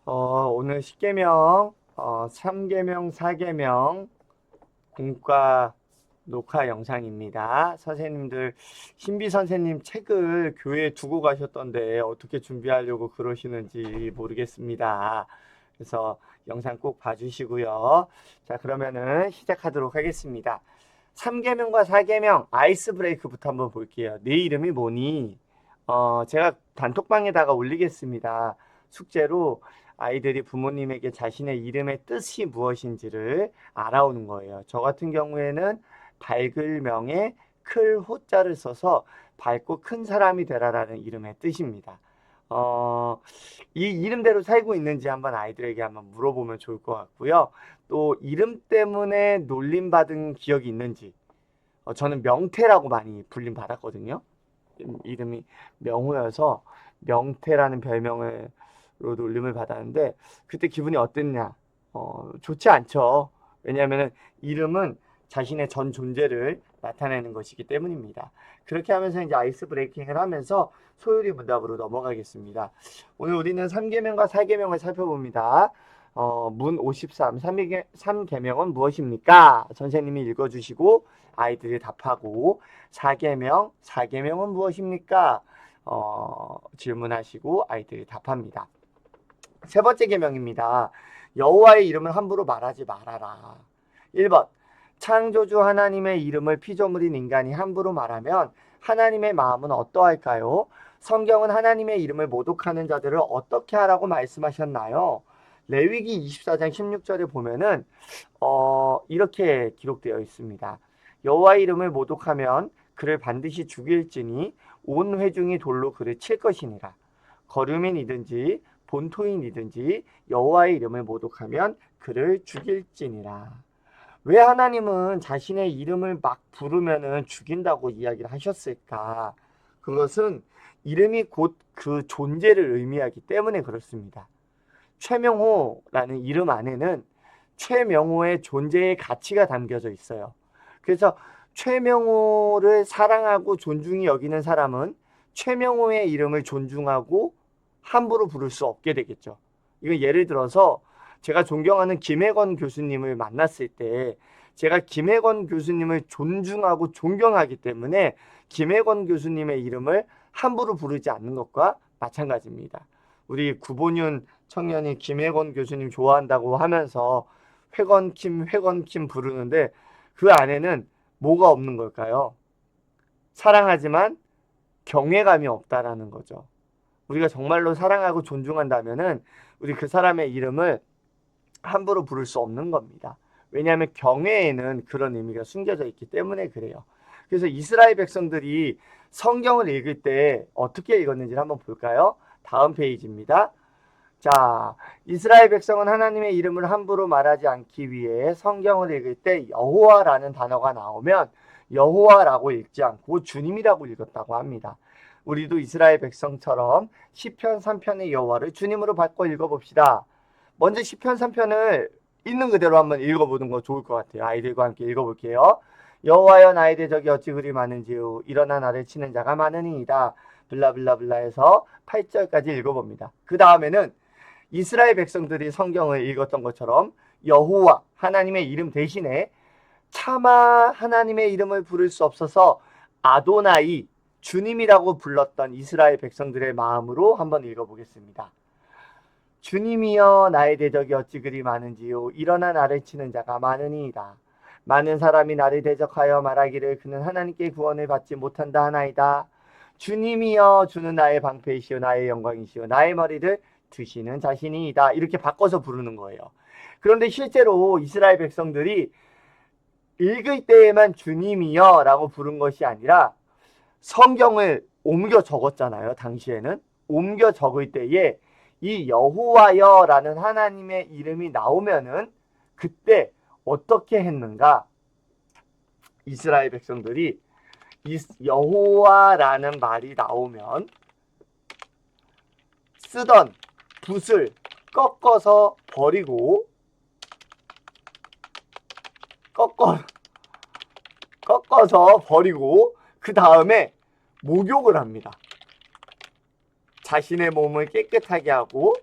오늘 10계명, 3계명, 4계명 공과 녹화 영상입니다. 선생님들, 신비 선생님 책을 교회에 두고 가셨던데 어떻게 준비하려고 그러시는지 모르겠습니다. 그래서 영상 꼭 봐주시고요. 자, 그러면은 시작하도록 하겠습니다. 3계명과 4계명 아이스 브레이크부터 한번 볼게요. 내 이름이 뭐니? 제가 단톡방에다가 올리겠습니다. 숙제로 아이들이 부모님에게 자신의 이름의 뜻이 무엇인지를 알아오는 거예요. 저 같은 경우에는 밝을 명에 클 호자를 써서 밝고 큰 사람이 되라라는 이름의 뜻입니다. 이 이름대로 살고 있는지 한번 아이들에게 한번 물어보면 좋을 것 같고요. 또 이름 때문에 놀림받은 기억이 있는지, 저는 명태라고 많이 불림 받았거든요. 이름이 명호여서 명태라는 별명으로 놀림을 받았는데 그때 기분이 어땠냐? 좋지 않죠. 왜냐하면 이름은 자신의 전 존재를 나타내는 것이기 때문입니다. 그렇게 하면서 이제 아이스 브레이킹을 하면서 소율이 문답으로 넘어가겠습니다. 오늘 우리는 3계명과 4계명을 살펴봅니다. 문 53, 3계명은 무엇입니까? 선생님이 읽어주시고 아이들이 답하고 4계명은 무엇입니까? 질문하시고 아이들이 답합니다. 세 번째 계명입니다. 여호와의 이름을 함부로 말하지 말아라. 1번 창조주 하나님의 이름을 피조물인 인간이 함부로 말하면 하나님의 마음은 어떠할까요? 성경은 하나님의 이름을 모독하는 자들을 어떻게 하라고 말씀하셨나요? 레위기 24장 16절에 보면은 이렇게 기록되어 있습니다. 여호와의 이름을 모독하면 그를 반드시 죽일지니 온 회중이 돌로 그를 칠 것이니라. 거류민이든지 본토인이든지 여호와의 이름을 모독하면 그를 죽일지니라. 왜 하나님은 자신의 이름을 막 부르면은 죽인다고 이야기를 하셨을까? 그것은 이름이 곧 그 존재를 의미하기 때문에 그렇습니다. 최명호라는 이름 안에는 최명호의 존재의 가치가 담겨져 있어요. 그래서 최명호를 사랑하고 존중히 여기는 사람은 최명호의 이름을 존중하고 함부로 부를 수 없게 되겠죠. 이거 예를 들어서 제가 존경하는 김혜건 교수님을 만났을 때 제가 김혜건 교수님을 존중하고 존경하기 때문에 김혜건 교수님의 이름을 함부로 부르지 않는 것과 마찬가지입니다. 우리 구본윤 청년이 김혜건 교수님 좋아한다고 하면서 회건킴 부르는데 그 안에는 뭐가 없는 걸까요? 사랑하지만 경외감이 없다라는 거죠. 우리가 정말로 사랑하고 존중한다면은 우리 그 사람의 이름을 함부로 부를 수 없는 겁니다. 왜냐하면 경외에는 그런 의미가 숨겨져 있기 때문에 그래요. 그래서 이스라엘 백성들이 성경을 읽을 때 어떻게 읽었는지 한번 볼까요? 다음 페이지입니다. 자, 이스라엘 백성은 하나님의 이름을 함부로 말하지 않기 위해 성경을 읽을 때 여호와라는 단어가 나오면 여호와라고 읽지 않고 주님이라고 읽었다고 합니다. 우리도 이스라엘 백성처럼 시편 3편의 여호와를 주님으로 바꿔 읽어봅시다. 먼저 시편 3편을 있는 그대로 한번 읽어보는 거 좋을 것 같아요. 아이들과 함께 읽어볼게요. 여호와여 나의 대적이 어찌 그리 많은지요. 일어나 나를 치는 자가 많으니이다. 블라블라블라 해서 8절까지 읽어봅니다. 그 다음에는 이스라엘 백성들이 성경을 읽었던 것처럼 여호와 하나님의 이름 대신에 차마 하나님의 이름을 부를 수 없어서 아도나이 주님이라고 불렀던 이스라엘 백성들의 마음으로 한번 읽어보겠습니다. 주님이여 나의 대적이 어찌 그리 많은지요. 일어나 나를 치는 자가 많으니이다. 많은 사람이 나를 대적하여 말하기를 그는 하나님께 구원을 받지 못한다 하나이다. 주님이여 주는 나의 방패이시오 나의 영광이시오 나의 머리를 드시는 자신이다. 이렇게 바꿔서 부르는 거예요. 그런데 실제로 이스라엘 백성들이 읽을 때에만 주님이여 라고 부른 것이 아니라 성경을 옮겨 적었잖아요. 당시에는 옮겨 적을 때에 이 여호와여 라는 하나님의 이름이 나오면은 그때 어떻게 했는가? 이스라엘 백성들이 이 여호와라는 말이 나오면 쓰던 붓을 꺾어서 버리고 꺾어서 버리고 그 다음에 목욕을 합니다. 자신의 몸을 깨끗하게 하고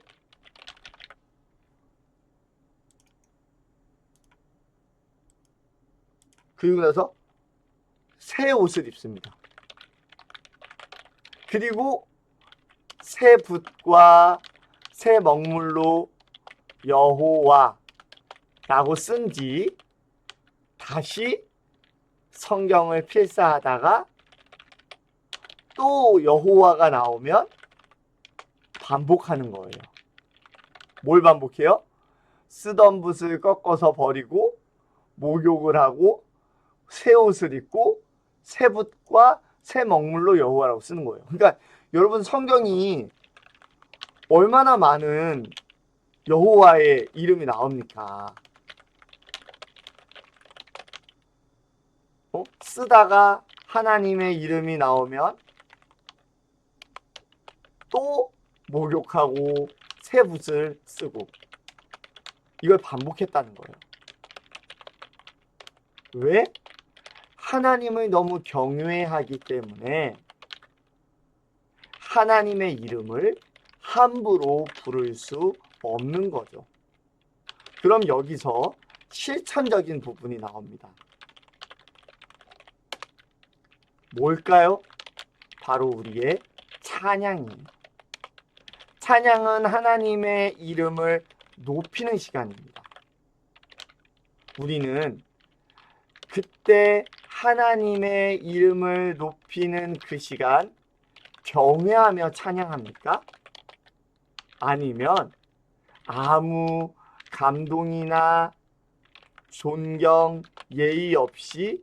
그리고 나서 새 옷을 입습니다. 그리고 새 붓과 새 먹물로 여호와라고 쓴 뒤 다시 성경을 필사하다가 또 여호와가 나오면 반복하는 거예요. 뭘 반복해요? 쓰던 붓을 꺾어서 버리고 목욕을 하고 새 옷을 입고 새 붓과 새 먹물로 여호와라고 쓰는 거예요. 그러니까 여러분 성경이 얼마나 많은 여호와의 이름이 나옵니까? 쓰다가 하나님의 이름이 나오면 또 목욕하고 새 붓을 쓰고 이걸 반복했다는 거예요. 왜? 하나님을 너무 경외하기 때문에 하나님의 이름을 함부로 부를 수 없는 거죠. 그럼 여기서 실천적인 부분이 나옵니다. 뭘까요? 바로 우리의 찬양이에요. 찬양은 하나님의 이름을 높이는 시간입니다. 우리는 그때 하나님의 이름을 높이는 그 시간 경외하며 찬양합니까? 아니면 아무 감동이나 존경, 예의 없이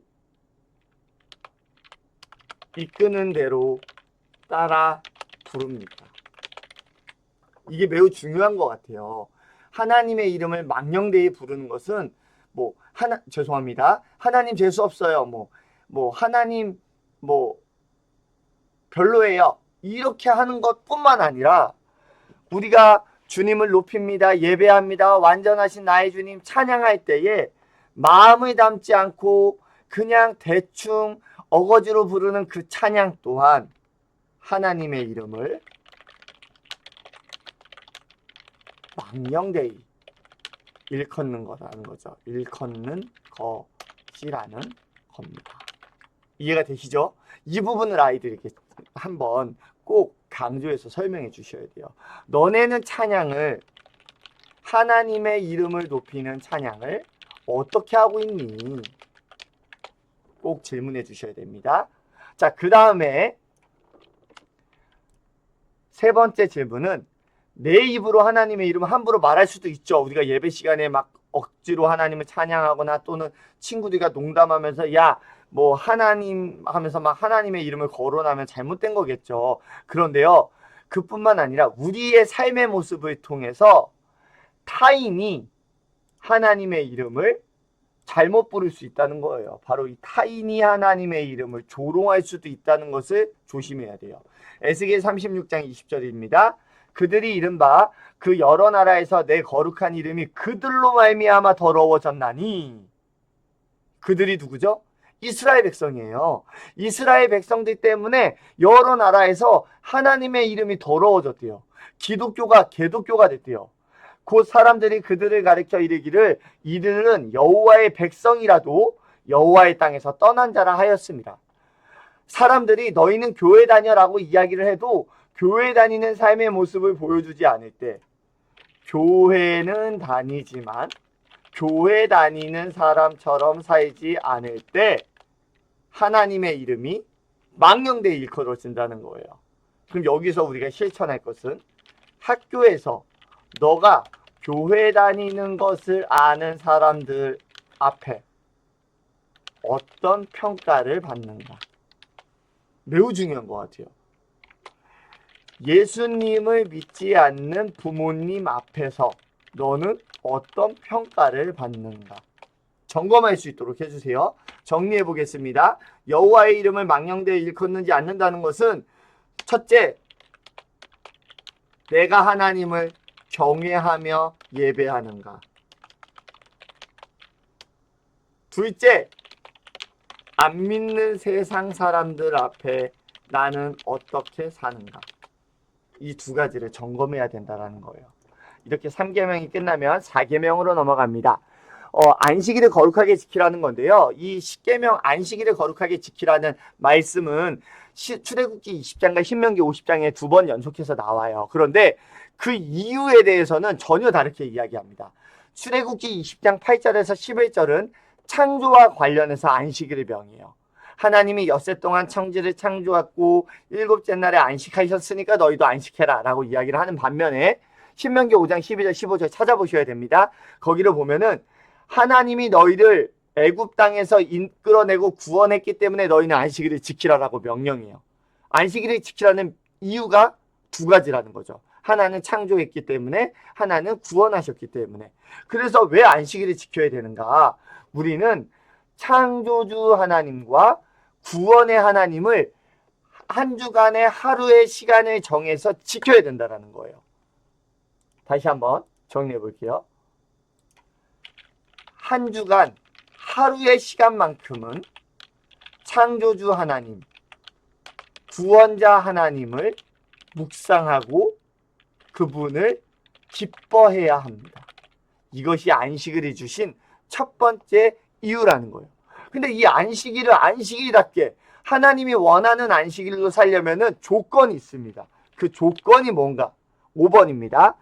이끄는 대로 따라 부릅니까? 이게 매우 중요한 것 같아요. 하나님의 이름을 망령되이 부르는 것은 죄송합니다. 하나님 재수 없어요. 하나님 별로예요. 이렇게 하는 것뿐만 아니라 우리가 주님을 높입니다. 예배합니다. 완전하신 나의 주님 찬양할 때에 마음을 담지 않고 그냥 대충 어거지로 부르는 그 찬양 또한 하나님의 이름을 망령되이 일컫는 거라는 거죠. 일컫는 것이라는 겁니다. 이해가 되시죠? 이 부분을 아이들에게 한번 꼭 강조해서 설명해 주셔야 돼요. 너네는 찬양을, 하나님의 이름을 높이는 찬양을 어떻게 하고 있니? 꼭 질문해 주셔야 됩니다. 자, 그 다음에 세 번째 질문은 내 입으로 하나님의 이름을 함부로 말할 수도 있죠. 우리가 예배 시간에 막 억지로 하나님을 찬양하거나 또는 친구들과 농담하면서 하나님 하면서 막 하나님의 이름을 거론하면 잘못된 거겠죠. 그런데요, 그뿐만 아니라 우리의 삶의 모습을 통해서 타인이 하나님의 이름을 잘못 부를 수 있다는 거예요. 바로 이 타인이 하나님의 이름을 조롱할 수도 있다는 것을 조심해야 돼요. 에스겔 36장 20절입니다. 그들이 이른바 그 여러 나라에서 내 거룩한 이름이 그들로 말미암아 더러워졌나니. 그들이 누구죠? 이스라엘 백성이에요. 이스라엘 백성들 때문에 여러 나라에서 하나님의 이름이 더러워졌대요. 기독교가 개독교가 됐대요. 곧 사람들이 그들을 가리켜 이르기를 이들은 여호와의 백성이라도 여호와의 땅에서 떠난 자라 하였습니다. 사람들이 너희는 교회 다녀라고 이야기를 해도 교회 다니는 삶의 모습을 보여주지 않을 때, 교회는 다니지만 교회 다니는 사람처럼 살지 않을 때 하나님의 이름이 망령되이 일컬어진다는 거예요. 그럼 여기서 우리가 실천할 것은 학교에서 너가 교회 다니는 것을 아는 사람들 앞에 어떤 평가를 받는가. 매우 중요한 것 같아요. 예수님을 믿지 않는 부모님 앞에서 너는 어떤 평가를 받는가. 점검할 수 있도록 해주세요. 정리해 보겠습니다. 여호와의 이름을 망령되이 일컫는지 않는다는 것은 첫째, 내가 하나님을 경외하며 예배하는가. 둘째, 안 믿는 세상 사람들 앞에 나는 어떻게 사는가. 이 두 가지를 점검해야 된다는 거예요. 이렇게 3계명이 끝나면 4계명으로 넘어갑니다. 안식일을 거룩하게 지키라는 건데요. 이 십계명 안식일을 거룩하게 지키라는 말씀은 출애굽기 20장과 신명기 50장에 두 번 연속해서 나와요. 그런데 그 이유에 대해서는 전혀 다르게 이야기합니다. 출애굽기 20장 8절에서 11절은 창조와 관련해서 안식일을 명해요. 하나님이 엿새 동안 천지를 창조했고 일곱째 날에 안식하셨으니까 너희도 안식해라 라고 이야기를 하는 반면에 신명기 5장 12절 15절 찾아보셔야 됩니다. 거기를 보면은 하나님이 너희를 애굽 땅에서 이끌어내고 구원했기 때문에 너희는 안식일을 지키라라고 명령해요. 안식일을 지키라는 이유가 두 가지라는 거죠. 하나는 창조했기 때문에, 하나는 구원하셨기 때문에. 그래서 왜 안식일을 지켜야 되는가? 우리는 창조주 하나님과 구원의 하나님을 한 주간의 하루의 시간을 정해서 지켜야 된다는 거예요. 다시 한번 정리해 볼게요. 한 주간 하루의 시간만큼은 창조주 하나님, 구원자 하나님을 묵상하고 그분을 기뻐해야 합니다. 이것이 안식일이 주신 첫 번째 이유라는 거예요. 근데 이 안식일을 안식일답게 하나님이 원하는 안식일로 살려면은 조건이 있습니다. 그 조건이 뭔가? 5번입니다.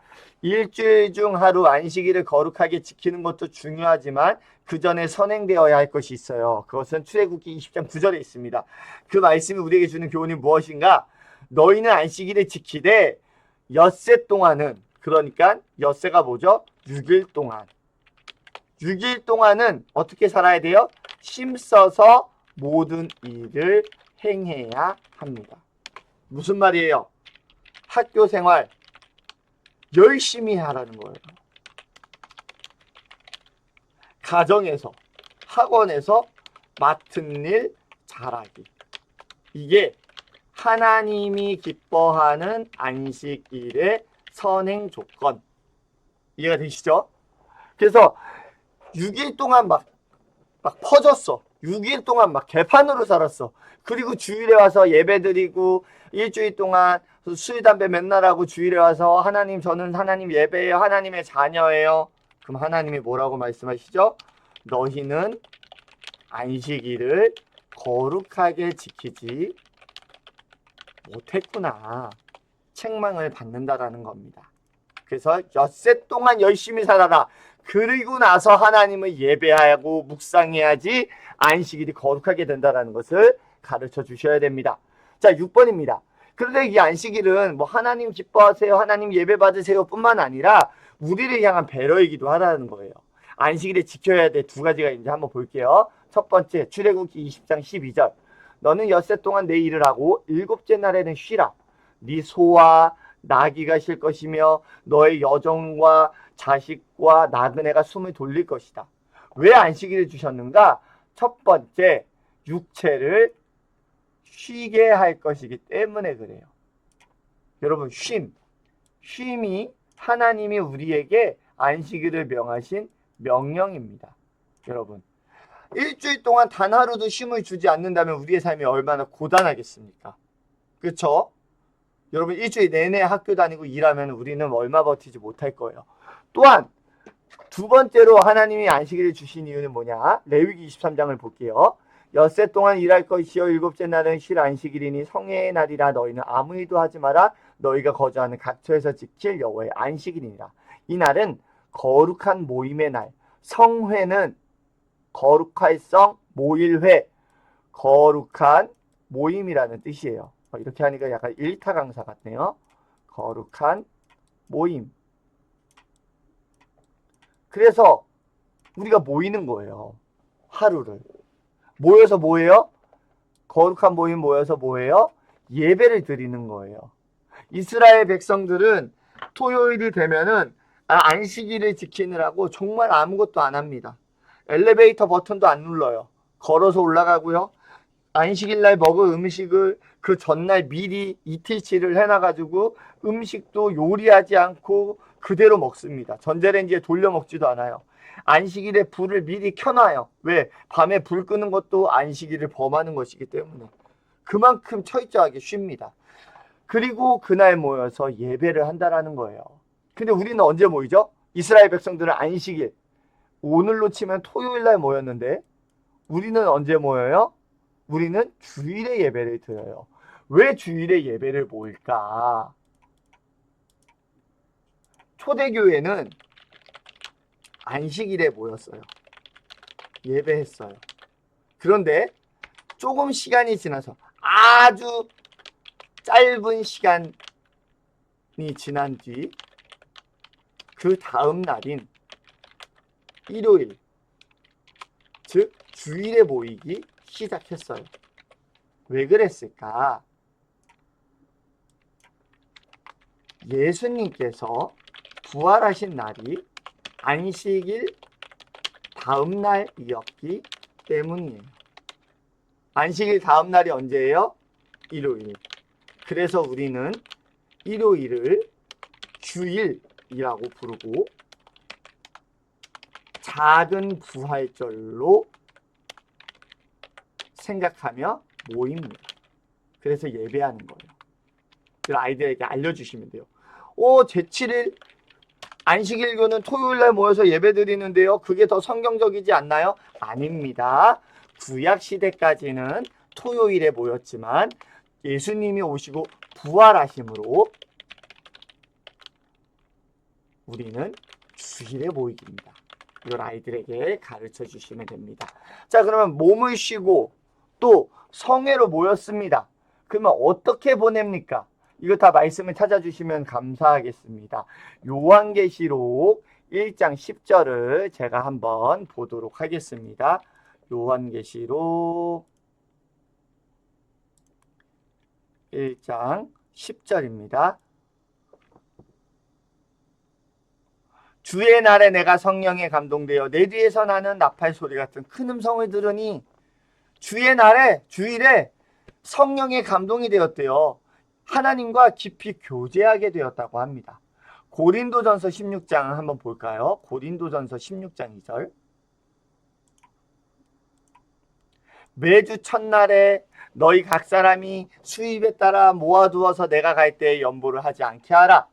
일주일 중 하루 안식일을 거룩하게 지키는 것도 중요하지만 그 전에 선행되어야 할 것이 있어요. 그것은 출애굽기 20장 9절에 있습니다. 그 말씀이 우리에게 주는 교훈이 무엇인가? 너희는 안식일을 지키되 엿새 동안은, 그러니까 엿새가 뭐죠? 6일 동안. 6일 동안은 어떻게 살아야 돼요? 힘써서 모든 일을 행해야 합니다. 무슨 말이에요? 학교 생활 열심히 하라는 거예요. 가정에서, 학원에서 맡은 일 잘하기. 이게 하나님이 기뻐하는 안식일의 선행 조건. 이해가 되시죠? 그래서 6일 동안 막 퍼졌어. 6일 동안 막 개판으로 살았어. 그리고 주일에 와서 예배 드리고 일주일 동안 술, 담배 맨날 하고 주일에 와서 하나님, 저는 하나님 예배예요. 하나님의 자녀예요. 그럼 하나님이 뭐라고 말씀하시죠? 너희는 안식일을 거룩하게 지키지 못했구나. 책망을 받는다라는 겁니다. 그래서 엿새 동안 열심히 살아라. 그리고 나서 하나님을 예배하고 묵상해야지 안식일이 거룩하게 된다는 것을 가르쳐 주셔야 됩니다. 자, 6번입니다. 그런데 이 안식일은 뭐 하나님 기뻐하세요, 하나님 예배 받으세요 뿐만 아니라 우리를 향한 배려이기도 하다는 거예요. 안식일에 지켜야 될 두 가지가 있는지 한번 볼게요. 첫 번째, 출애굽기 20장 12절. 너는 엿새 동안 내 일을 하고 일곱째 날에는 쉬라. 네 소와 나귀가 쉴 것이며 너의 여종과 자식과 나그네가 숨을 돌릴 것이다. 왜 안식일을 주셨는가? 첫 번째, 육체를 쉬게 할 것이기 때문에 그래요. 여러분, 쉼이 하나님이 우리에게 안식일을 명하신 명령입니다. 여러분, 일주일 동안 단 하루도 쉼을 주지 않는다면 우리의 삶이 얼마나 고단하겠습니까? 그렇죠? 여러분, 일주일 내내 학교 다니고 일하면 우리는 얼마 버티지 못할 거예요. 또한 두 번째로 하나님이 안식일을 주신 이유는 뭐냐? 레위기 23장을 볼게요. 엿새 동안 일할 것이요 일곱째 날은 쉴 안식일이니 성회의 날이라 너희는 아무 일도 하지 마라. 너희가 거주하는 각처에서 지킬 여호와의 안식일이니라. 이 날은 거룩한 모임의 날. 성회는 거룩할 성, 모일회, 거룩한 모임이라는 뜻이에요. 이렇게 하니까 약간 일타 강사 같네요. 거룩한 모임. 그래서 우리가 모이는 거예요. 하루를. 모여서 뭐예요? 거룩한 모임 모여서 뭐예요? 예배를 드리는 거예요. 이스라엘 백성들은 토요일이 되면은 안식일을 지키느라고 정말 아무것도 안 합니다. 엘리베이터 버튼도 안 눌러요. 걸어서 올라가고요. 안식일 날 먹을 음식을 그 전날 미리 이틀치를 해놔가지고 음식도 요리하지 않고 그대로 먹습니다. 전자레인지에 돌려 먹지도 않아요. 안식일에 불을 미리 켜놔요. 왜? 밤에 불 끄는 것도 안식일을 범하는 것이기 때문에. 그만큼 철저하게 쉽니다. 그리고 그날 모여서 예배를 한다라는 거예요. 근데 우리는 언제 모이죠? 이스라엘 백성들은 안식일. 오늘로 치면 토요일 날 모였는데 우리는 언제 모여요? 우리는 주일에 예배를 드려요. 왜 주일에 예배를 모일까? 초대교회는 안식일에 모였어요. 예배했어요. 그런데 조금 시간이 지나서 아주 짧은 시간이 지난 뒤 그 다음 날인 일요일, 즉 주일에 모이기 시작했어요. 왜 그랬을까? 예수님께서 부활하신 날이 안식일 다음 날이었기 때문이에요. 안식일 다음 날이 언제예요? 일요일. 그래서 우리는 일요일을 주일이라고 부르고 작은 부활절로 생각하며 모입니다. 그래서 예배하는 거예요. 그래서 아이들에게 알려주시면 돼요. 제7일 안식일교는 토요일날 모여서 예배드리는데요. 그게 더 성경적이지 않나요? 아닙니다. 구약시대까지는 토요일에 모였지만 예수님이 오시고 부활하심으로 우리는 주일에 모이기입니다. 이걸 아이들에게 가르쳐 주시면 됩니다. 자, 그러면 몸을 쉬고 또 성회로 모였습니다. 그러면 어떻게 보냅니까? 이거 다 말씀을 찾아주시면 감사하겠습니다. 요한계시록 1장 10절을 제가 한번 보도록 하겠습니다. 요한계시록 1장 10절입니다. 주의 날에 내가 성령에 감동되어 내 뒤에서 나는 나팔 소리 같은 큰 음성을 들으니 주의 날에 주일에 성령의 감동이 되었대요. 하나님과 깊이 교제하게 되었다고 합니다. 고린도전서 16장 한번 볼까요? 고린도전서 16장 2절. 매주 첫날에 너희 각 사람이 수입에 따라 모아두어서 내가 갈 때에 연보를 하지 않게 하라.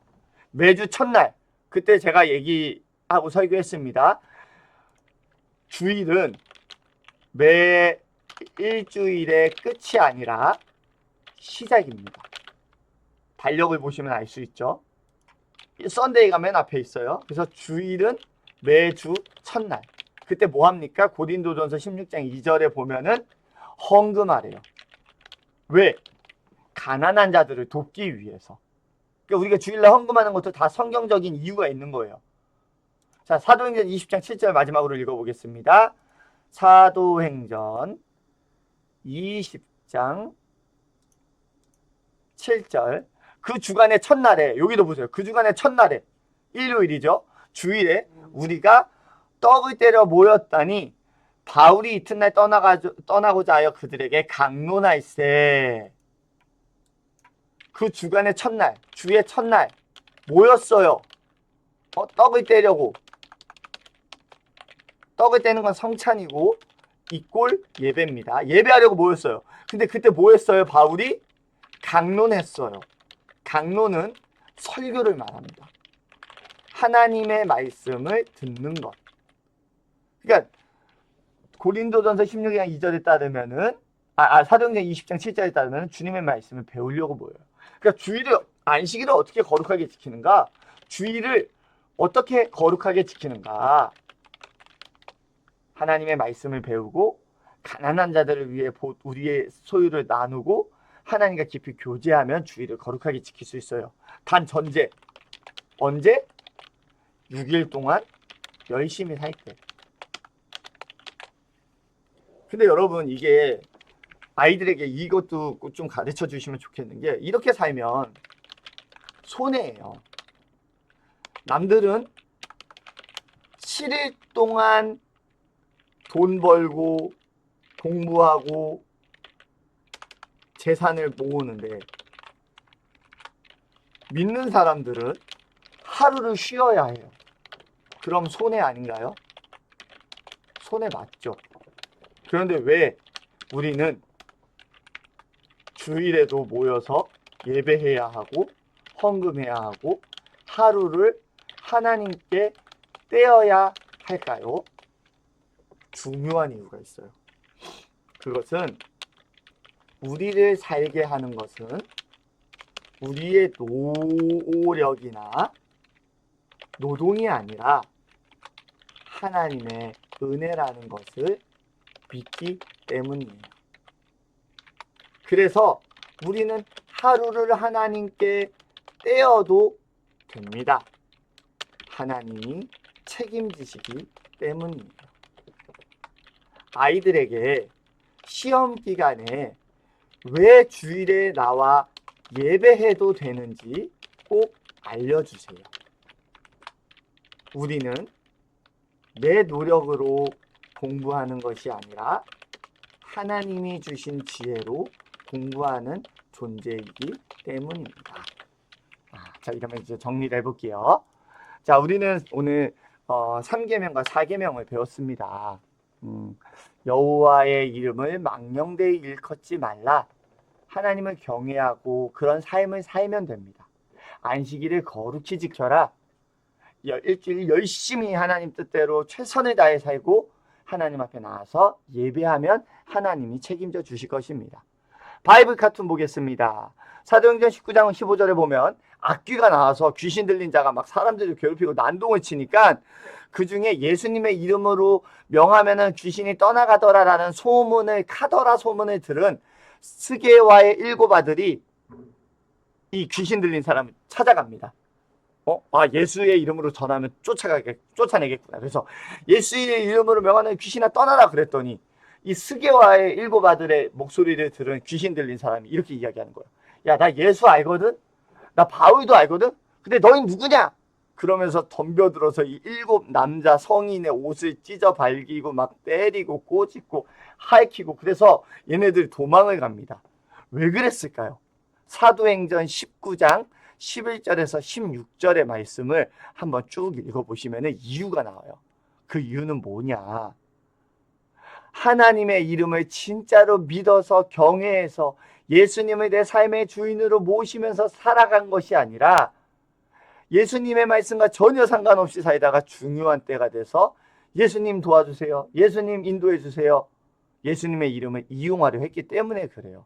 매주 첫날, 그때 제가 얘기하고 설교했습니다. 주일은 매 일주일의 끝이 아니라 시작입니다. 달력을 보시면 알 수 있죠. 썬데이가 맨 앞에 있어요. 그래서 주일은 매주 첫날. 그때 뭐 합니까? 고린도전서 16장 2절에 보면은 헌금하래요. 왜? 가난한 자들을 돕기 위해서. 그러니까 우리가 주일날 헌금하는 것도 다 성경적인 이유가 있는 거예요. 자, 사도행전 20장 7절 마지막으로 읽어보겠습니다. 사도행전 20장 7절. 그 주간의 첫날에, 여기도 보세요. 그 주간의 첫날에, 일요일이죠. 주일에 우리가 떡을 때려 모였다니 바울이 이튿날 떠나고자 하여 그들에게 강론할세. 그 주간의 첫날, 주의 첫날 모였어요. 떡을 떼려고. 떡을 떼는 건 성찬이고 이꼴 예배입니다. 예배하려고 모였어요. 근데 그때 뭐 했어요? 바울이 강론했어요. 강론은 설교를 말합니다. 하나님의 말씀을 듣는 것. 그러니까 고린도전서 16장 2절에 따르면은 사도행전 20장 7절에 따르면 주님의 말씀을 배우려고 모여요. 그러니까 주일을 안식일을 어떻게 거룩하게 지키는가? 주일을 어떻게 거룩하게 지키는가? 하나님의 말씀을 배우고 가난한 자들을 위해 우리의 소유를 나누고 하나님과 깊이 교제하면 주일을 거룩하게 지킬 수 있어요. 단 전제. 언제? 6일 동안 열심히 살 때. 근데 여러분 이게 아이들에게 이것도 좀 가르쳐 주시면 좋겠는 게 이렇게 살면 손해예요. 남들은 7일 동안 돈 벌고 공부하고 재산을 모으는데 믿는 사람들은 하루를 쉬어야 해요. 그럼 손해 아닌가요? 손해 맞죠. 그런데 왜 우리는 주일에도 모여서 예배해야 하고 헌금해야 하고 하루를 하나님께 떼어야 할까요? 중요한 이유가 있어요. 그것은 우리를 살게 하는 것은 우리의 노력이나 노동이 아니라 하나님의 은혜라는 것을 믿기 때문이에요. 그래서 우리는 하루를 하나님께 떼어도 됩니다. 하나님이 책임지시기 때문이에요. 아이들에게 시험 기간에 왜 주일에 나와 예배해도 되는지 꼭 알려주세요. 우리는 내 노력으로 공부하는 것이 아니라 하나님이 주신 지혜로 공부하는 존재이기 때문입니다. 자, 이러면 이제 정리를 해볼게요. 자, 우리는 오늘 3계명과 4계명을 배웠습니다. 여호와의 이름을 망령되이 일컫지 말라. 하나님을 경외하고 그런 삶을 살면 됩니다. 안식일을 거룩히 지켜라. 일주일 열심히 하나님 뜻대로 최선을 다해 살고 하나님 앞에 나와서 예배하면 하나님이 책임져 주실 것입니다. 바이블 카툰 보겠습니다. 사도행전 19장 15절에 보면 악귀가 나와서 귀신 들린 자가 막 사람들을 괴롭히고 난동을 치니까 그 중에 예수님의 이름으로 명하면은 귀신이 떠나가더라라는 소문을, 카더라 소문을 들은 스게와의 7 아들이 이 귀신 들린 사람을 찾아갑니다. 예수의 이름으로 전하면 쫓아내겠구나. 그래서 예수의 이름으로 명하는 귀신아 떠나라 그랬더니 이 스게와의 7 아들의 목소리를 들은 귀신 들린 사람이 이렇게 이야기하는 거예요. 야, 나 예수 알거든? 나 바울도 알거든? 근데 너희 누구냐? 그러면서 덤벼들어서 이 7 남자 성인의 옷을 찢어 발기고 막 때리고 꼬집고 하이키고 그래서 얘네들이 도망을 갑니다. 왜 그랬을까요? 사도행전 19장 11절에서 16절의 말씀을 한번 쭉 읽어보시면 이유가 나와요. 그 이유는 뭐냐? 하나님의 이름을 진짜로 믿어서 경외해서 예수님을 내 삶의 주인으로 모시면서 살아간 것이 아니라 예수님의 말씀과 전혀 상관없이 살다가 중요한 때가 돼서 예수님 도와주세요. 예수님 인도해 주세요. 예수님의 이름을 이용하려 했기 때문에 그래요.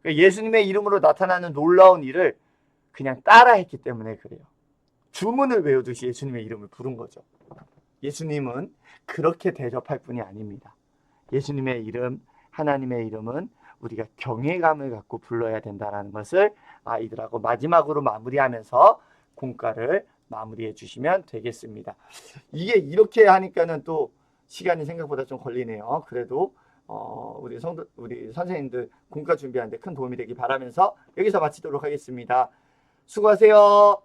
예수님의 이름으로 나타나는 놀라운 일을 그냥 따라했기 때문에 그래요. 주문을 외우듯이 예수님의 이름을 부른 거죠. 예수님은 그렇게 대접할 분이 아닙니다. 예수님의 이름, 하나님의 이름은 우리가 경외감을 갖고 불러야 된다는 것을 아이들하고 마지막으로 마무리하면서 공과를 마무리해 주시면 되겠습니다. 이게 이렇게 하니까는 또 시간이 생각보다 좀 걸리네요. 그래도 우리 선생님들 공과 준비하는데 큰 도움이 되기 바라면서 여기서 마치도록 하겠습니다. 수고하세요.